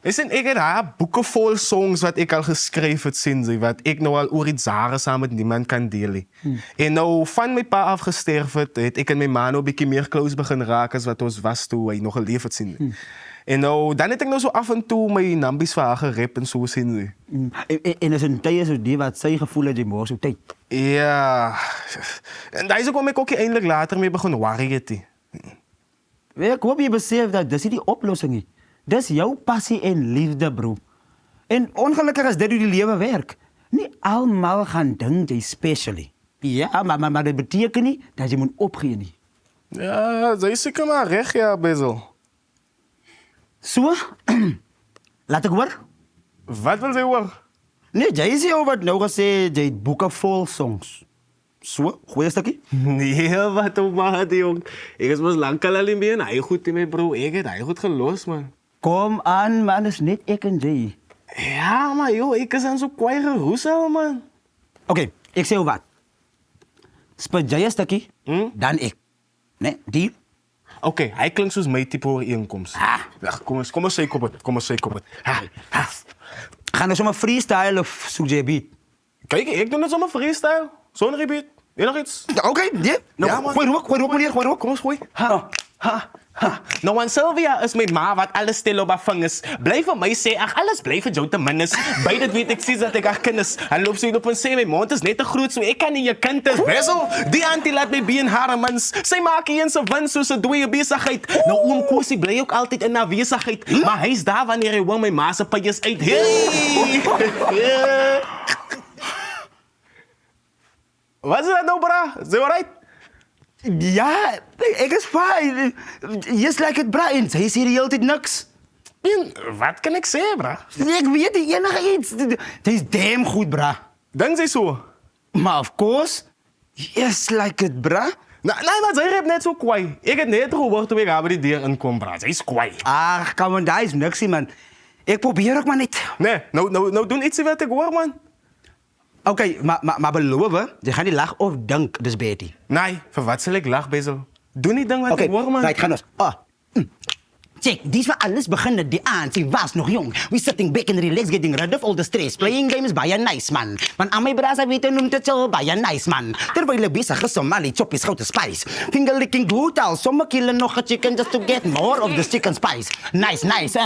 Listen, ik heb daar boeken vol songs wat ik al geschreven heb sinds, wat ik nou al oor iets jaren samen met niemand kan delen. En nou, van mijn pa afgesterven, het ik en mijn ma nou een beetje meer close beginnen raken als wat ons was toen wij nog geleefd had sinds. En nou, dan heb ik nou zo af en toe mijn nambies van haar gerap en zo sinds. En is een tijd zo die wat zij gevoel het die morgen zo tijd. Ja, en daar is ook waarom ik ook eindelijk later mee begon worryen. Ik hoop je beseft dat dit is die oplossing is. Dit is jouw passie en liefde, bro. En ongelukkig is dit hoe die leven werkt. Niet allemaal gaan denken, specially. Ja, maar dat betekent niet dat je moet opgeven. Nie. Ja, dat is zeker maar recht, ja, Bezel. Zo? Laat ik hoor. Wat wil zij hoor? Nee, jij is jou wat nou gezegd, jij boeken vol songs. Zo, goeie stukje? Nee, wat ook maar, jong. Ik is pas lang al alleen bij hij goed in mijn bro. Ik heb hij goed gelost, man. Kom aan, man, dat is niet ik en jij. Ja, maar joh, ik is aan zo'n kwaai geroesel, man. Oké, ik zeg wat. Speel jij een stukje, dan ik. Nee, deal? Oké, hij klinkt zoals mijn type hoor inkomst. Ja, kom eens zeker op het. Ga nou zomaar freestyle of zoek je beat? Kijk, ik doe het zomaar freestyle. Zonder repeat. Wil je nog iets? Oké, ja. Nou, man. gooi erop, meneer, gooi erop. Kom eens, gooi. Nou, aan Sylvia is mijn ma wat alles stil op haar vingers. Blijf van mij zeggen, ach, alles blijft jou te minnes. Bij dat weet ik zie dat ik haar kennis. En loop ze op een zee, mijn mond is net te groot, zo ik kan niet je kind is. Bezel, die auntie laat mij bij een haremans. Zij maken in zijn wens, zo ze doe je bezigheid. Nou, oom Koosie blijft ook altijd in aanwezigheid. Maar hij is daar wanneer hij wil mijn ma zijn pajjes uit. Hey! Wat is dat nou, bra? Is je alright? Ja, ik is fijn. Just like het Brian, hij is hier de hele tijd niks. Wat kan ik zeggen, bra? Ik weet niet, enige iets. Het is damn goed, bra. Denk ze zo? Maar of course, just like het, bra. Nee, maar zij heeft net zo kwaai. Ik heb net gehoord toen ik bij die deur inkwam, bra. Zij is kwaai. Ach, kom on, daar is niks, man. Ik probeer ook maar niet. Nee, nou doen iets wat ik hoor, man. Oké, maar beloven, je gaat niet lachen of denk, dus beter. Nee, voor wat zal ik lachen, Bezel? Doe niet dan wat ik hoor, man. Right, ga dus. Check, die van alles beginnen die aan. Ze was nog jong. We sitting back and relaxed, getting rid of all the stress. Playing games by a nice man. Want aan mijn braza weten noemt het zo by a nice man. Terwijl je bezig is om al die choppies grote spice. Finger licking good al. Sommige killen nog een chicken just to get more of the chicken spice. Nice,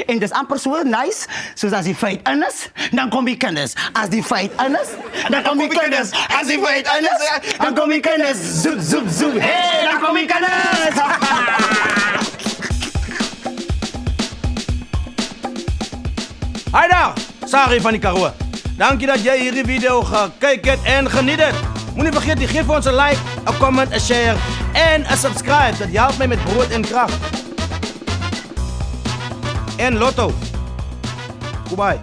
En dus amper zo nice. Zoals als die feit is, dan kom je kennis. Als die feit is, dan kom je kennis. Als die feit is, dan kom je kennis. Zoep. Hey, dan kom je kennis. Hi daar, Sari van die Karoo. Dank je dat jij hierdie video gekeken hebt en geniet het. Moet niet vergeten, geef ons een like, een comment, een share en een subscribe. Dat helpt mij met brood en kracht. En lotto. Goodbye.